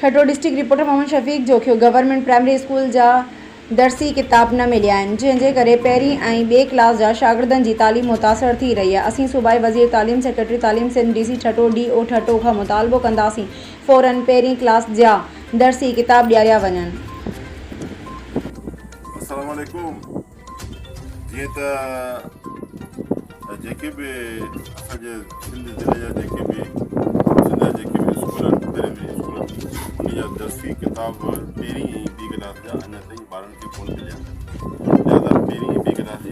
ठठो district reporter Mohammad Shafiq Jokhio government primary school जा दर्सी किताब न मिलिया आहिनि, जंहिंजे करे पहिरीं ऐं ॿिए क्लास जा शागिर्दनि जी तालीम मुतासिर थी रही आहे। असीं सूबाई वज़ीर तालीम सेक्रेटरी तालीम सिंध डीसी ठठो DO ठठो खां मुतालबो कंदासीं फ़ौरन पहिरीं क्लास जा दर्सी किताब ॾियारिया वञनि। अस्सलाम वालेकुम। जीअं त जेके बि असांजे सिंध ज़िले जा जेके बि स्कूल आहिनि, प्राइमरी स्कूल, उन जा दर्सी किताब पहिरीं ऐं ॿी क्लास जा अञा ताईं ॿारनि खे कोन मिलिया। लिहाज़ा पहिरीं ऐं ॿी क्लास जी